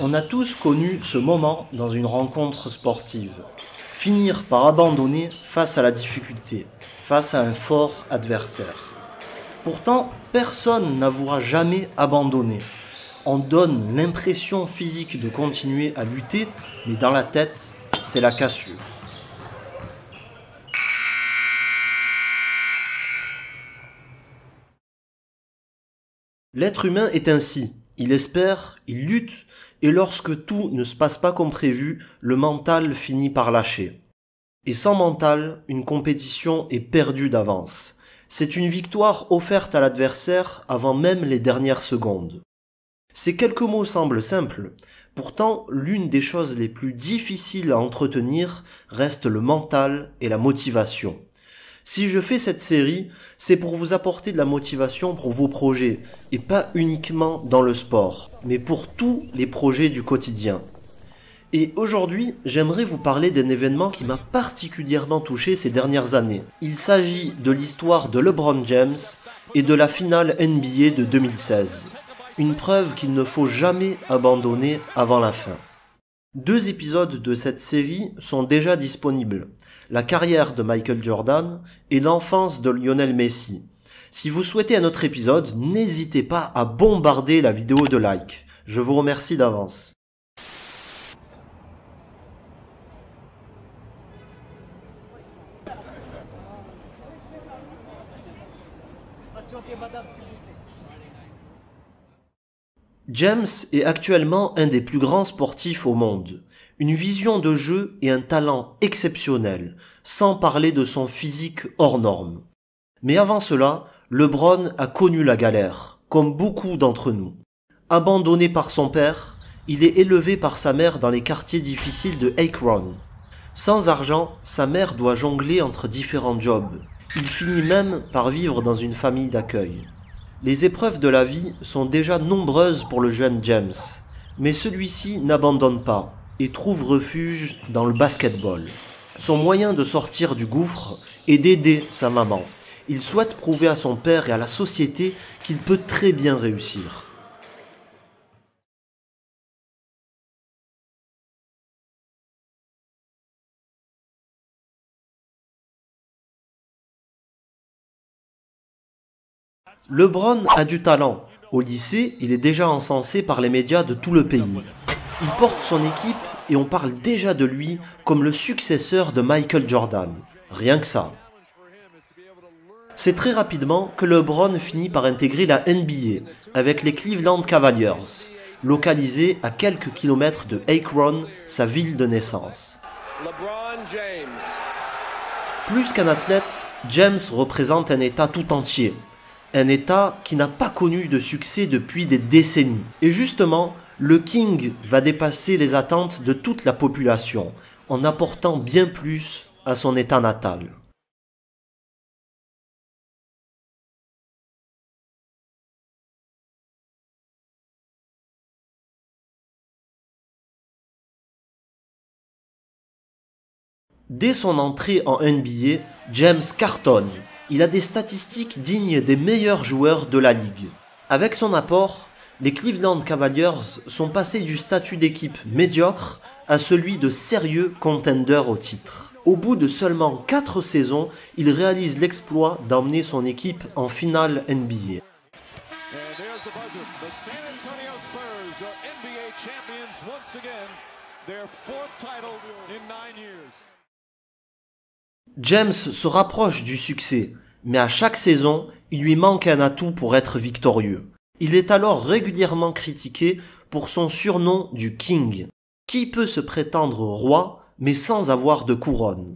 On a tous connu ce moment dans une rencontre sportive. Finir par abandonner face à la difficulté, face à un fort adversaire. Pourtant, personne n'avouera jamais abandonner. On donne l'impression physique de continuer à lutter, mais dans la tête, c'est la cassure. L'être humain est ainsi. Il espère, il lutte, et lorsque tout ne se passe pas comme prévu, le mental finit par lâcher. Et sans mental, une compétition est perdue d'avance. C'est une victoire offerte à l'adversaire avant même les dernières secondes. Ces quelques mots semblent simples, pourtant l'une des choses les plus difficiles à entretenir reste le mental et la motivation. Si je fais cette série, c'est pour vous apporter de la motivation pour vos projets, et pas uniquement dans le sport, mais pour tous les projets du quotidien. Et aujourd'hui, j'aimerais vous parler d'un événement qui m'a particulièrement touché ces dernières années. Il s'agit de l'histoire de LeBron James et de la finale NBA de 2016. Une preuve qu'il ne faut jamais abandonner avant la fin. 2 épisodes de cette série sont déjà disponibles. La carrière de Michael Jordan et l'enfance de Lionel Messi. Si vous souhaitez un autre épisode, n'hésitez pas à bombarder la vidéo de likes. Je vous remercie d'avance. James est actuellement un des plus grands sportifs au monde. Une vision de jeu et un talent exceptionnel, sans parler de son physique hors norme. Mais avant cela, LeBron a connu la galère, comme beaucoup d'entre nous. Abandonné par son père, il est élevé par sa mère dans les quartiers difficiles de Akron. Sans argent, sa mère doit jongler entre différents jobs. Il finit même par vivre dans une famille d'accueil. Les épreuves de la vie sont déjà nombreuses pour le jeune James, mais celui-ci n'abandonne pas et trouve refuge dans le basketball. Son moyen de sortir du gouffre est d'aider sa maman. Il souhaite prouver à son père et à la société qu'il peut très bien réussir. LeBron a du talent. Au lycée, il est déjà encensé par les médias de tout le pays. Il porte son équipe et on parle déjà de lui comme le successeur de Michael Jordan. Rien que ça. C'est très rapidement que LeBron finit par intégrer la NBA avec les Cleveland Cavaliers, localisés à quelques kilomètres de Akron, sa ville de naissance. Plus qu'un athlète, James représente un État tout entier. Un État qui n'a pas connu de succès depuis des décennies. Et justement, le King va dépasser les attentes de toute la population, en apportant bien plus à son État natal. Dès son entrée en NBA, James cartonne. Il a des statistiques dignes des meilleurs joueurs de la ligue. Avec son apport, les Cleveland Cavaliers sont passés du statut d'équipe médiocre à celui de sérieux contender au titre. Au bout de seulement 4 saisons, il réalise l'exploit d'emmener son équipe en finale NBA. James se rapproche du succès, mais à chaque saison, il lui manque un atout pour être victorieux. Il est alors régulièrement critiqué pour son surnom du King. Qui peut se prétendre roi, mais sans avoir de couronne?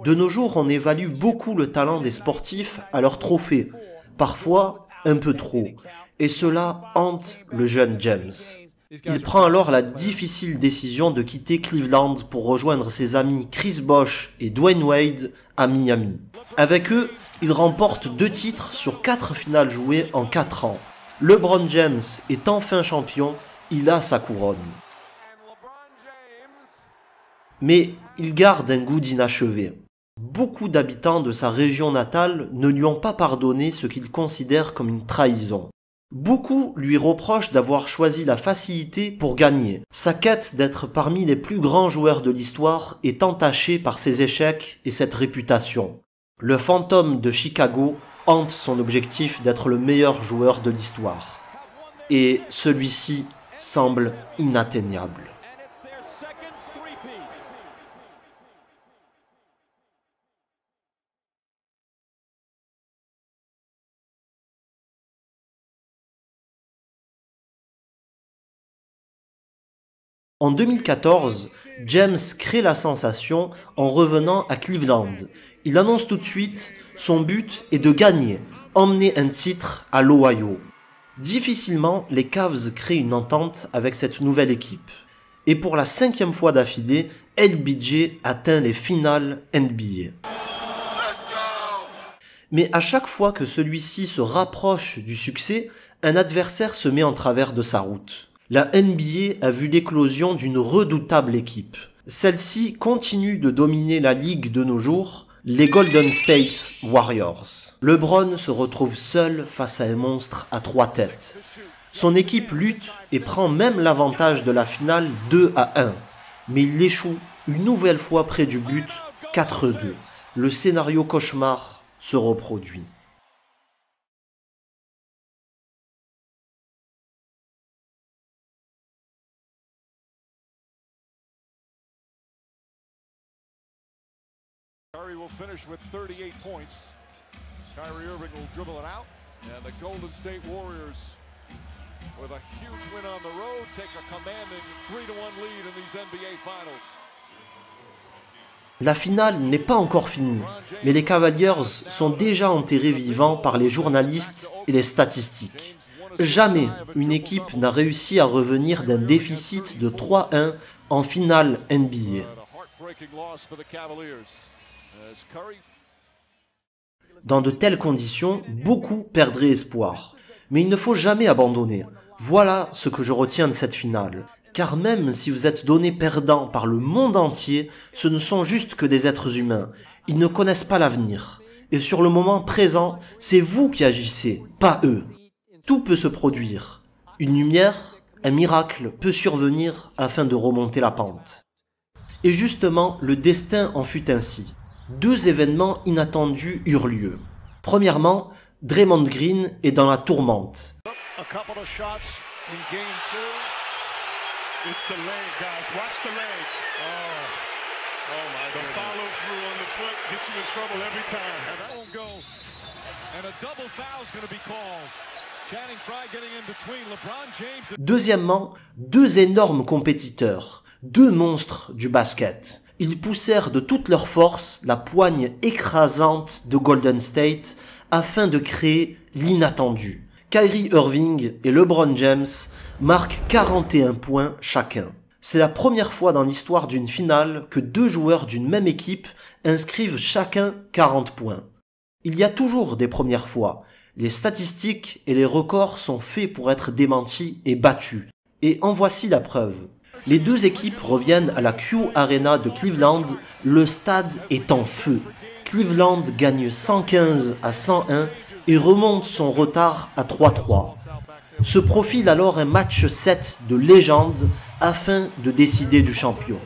De nos jours, on évalue beaucoup le talent des sportifs à leurs trophées, parfois un peu trop, et cela hante le jeune James. Il prend alors la difficile décision de quitter Cleveland pour rejoindre ses amis Chris Bosh et Dwayne Wade à Miami. Avec eux, il remporte 2 titres sur 4 finales jouées en 4 ans. LeBron James est enfin champion, il a sa couronne. Mais il garde un goût d'inachevé. Beaucoup d'habitants de sa région natale ne lui ont pas pardonné ce qu'ils considèrent comme une trahison. Beaucoup lui reprochent d'avoir choisi la facilité pour gagner. Sa quête d'être parmi les plus grands joueurs de l'histoire est entachée par ses échecs et cette réputation. Le fantôme de Chicago hante son objectif d'être le meilleur joueur de l'histoire. Et celui-ci semble inatteignable. En 2014, James crée la sensation en revenant à Cleveland. Il annonce tout de suite son but est de gagner, emmener un titre à l'Ohio. Difficilement, les Cavs créent une entente avec cette nouvelle équipe. Et pour la 5e fois d'affilée, LBJ atteint les finales NBA. Mais à chaque fois que celui-ci se rapproche du succès, un adversaire se met en travers de sa route. La NBA a vu l'éclosion d'une redoutable équipe. Celle-ci continue de dominer la ligue de nos jours, les Golden State Warriors. LeBron se retrouve seul face à un monstre à 3 têtes. Son équipe lutte et prend même l'avantage de la finale 2-1. Mais il échoue une nouvelle fois près du but, 4-2. Le scénario cauchemar se reproduit. Curry will finish with 38 points. Kyrie Irving will dribble it out. And the Golden State Warriors, with a huge win on the road, take a commanding 3-1 lead in these NBA Finals. La finale n'est pas encore finie, mais les Cavaliers sont déjà enterrés vivants par les journalistes et les statistiques. Jamais une équipe n'a réussi à revenir d'un déficit de 3-1 en finale NBA. Dans de telles conditions, beaucoup perdraient espoir. Mais il ne faut jamais abandonner. Voilà ce que je retiens de cette finale. Car même si vous êtes donné perdant par le monde entier, ce ne sont juste que des êtres humains. Ils ne connaissent pas l'avenir. Et sur le moment présent, c'est vous qui agissez, pas eux. Tout peut se produire. Une lumière, un miracle peut survenir afin de remonter la pente. Et justement, le destin en fut ainsi. 2 événements inattendus eurent lieu. Premièrement, Draymond Green est dans la tourmente. Deuxièmement, 2 énormes compétiteurs, 2 monstres du basket. Ils poussèrent de toute leur force la poigne écrasante de Golden State afin de créer l'inattendu. Kyrie Irving et LeBron James marquent 41 points chacun. C'est la première fois dans l'histoire d'une finale que 2 joueurs d'une même équipe inscrivent chacun 40 points. Il y a toujours des premières fois. Les statistiques et les records sont faits pour être démentis et battus. Et en voici la preuve. Les 2 équipes reviennent à la Q Arena de Cleveland, le stade est en feu. Cleveland gagne 115-101 et remonte son retard à 3-3. Se profile alors un match 7 de légende afin de décider du champion.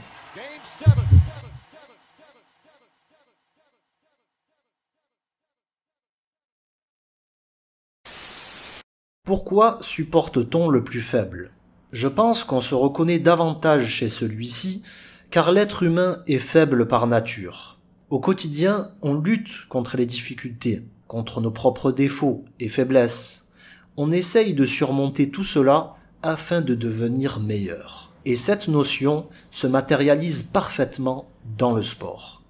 Pourquoi supporte-t-on le plus faible ? Je pense qu'on se reconnaît davantage chez celui-ci, car l'être humain est faible par nature. Au quotidien, on lutte contre les difficultés, contre nos propres défauts et faiblesses. On essaye de surmonter tout cela afin de devenir meilleur. Et cette notion se matérialise parfaitement dans le sport.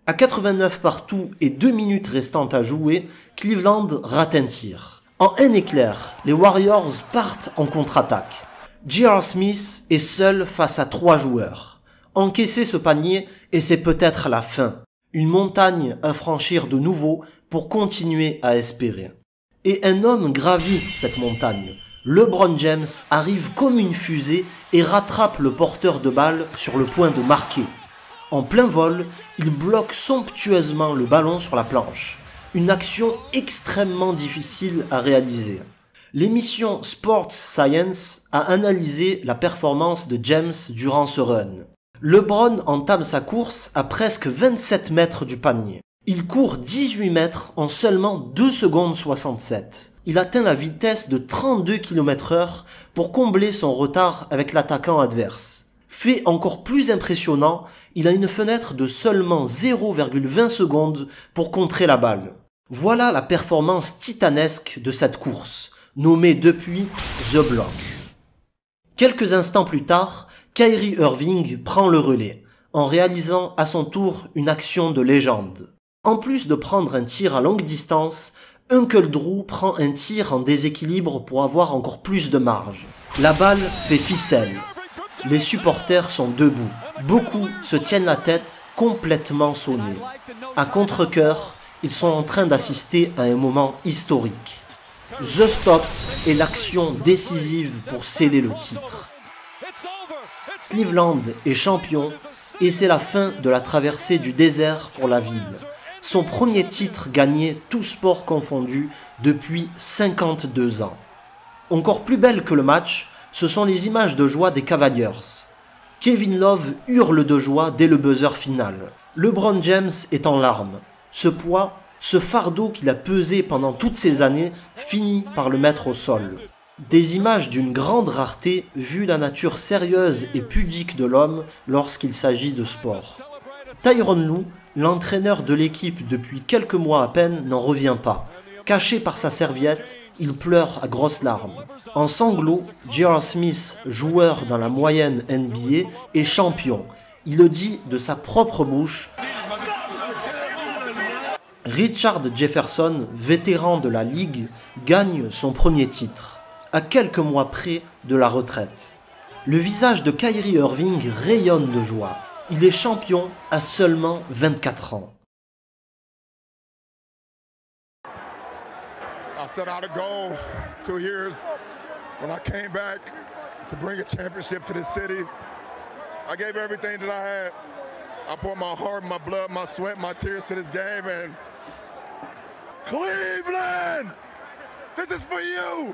À 89 partout et 2 minutes restantes à jouer, Cleveland rate un tir. En un éclair, les Warriors partent en contre-attaque. J.R. Smith est seul face à 3 joueurs. Encaisser ce panier et c'est peut-être la fin. Une montagne à franchir de nouveau pour continuer à espérer. Et un homme gravit cette montagne. LeBron James arrive comme une fusée et rattrape le porteur de balle sur le point de marquer. En plein vol, il bloque somptueusement le ballon sur la planche. Une action extrêmement difficile à réaliser. L'émission Sports Science a analysé la performance de James durant ce run. LeBron entame sa course à presque 27 mètres du panier. Il court 18 mètres en seulement 2 secondes 67. Il atteint la vitesse de 32 km/h pour combler son retard avec l'attaquant adverse. Fait encore plus impressionnant, il a une fenêtre de seulement 0,20 secondes pour contrer la balle. Voilà la performance titanesque de cette course, nommée depuis The Block. Quelques instants plus tard, Kyrie Irving prend le relais, en réalisant à son tour une action de légende. En plus de prendre un tir à longue distance, Uncle Drew prend un tir en déséquilibre pour avoir encore plus de marge. La balle fait ficelle. Les supporters sont debout. Beaucoup se tiennent la tête complètement sonnés. À contre-cœur, ils sont en train d'assister à un moment historique. The Stop est l'action décisive pour sceller le titre. Cleveland est champion et c'est la fin de la traversée du désert pour la ville. Son premier titre gagné, tous sports confondus, depuis 52 ans. Encore plus belle que le match, ce sont les images de joie des Cavaliers. Kevin Love hurle de joie dès le buzzer final. LeBron James est en larmes. Ce poids, ce fardeau qu'il a pesé pendant toutes ces années, finit par le mettre au sol. Des images d'une grande rareté vu la nature sérieuse et pudique de l'homme lorsqu'il s'agit de sport. Tyronn Lue, l'entraîneur de l'équipe depuis quelques mois à peine, n'en revient pas. Caché par sa serviette, il pleure à grosses larmes. En sanglots, J.R. Smith, joueur dans la moyenne NBA, est champion. Il le dit de sa propre bouche. Richard Jefferson, vétéran de la Ligue, gagne son premier titre, à quelques mois près de la retraite. Le visage de Kyrie Irving rayonne de joie. Il est champion à seulement 24 ans. I set out a goal 2 years when I came back to bring a championship to this city. I gave everything that I had. I poured my heart, my blood, my sweat, my tears to this game, and Cleveland, this is for you.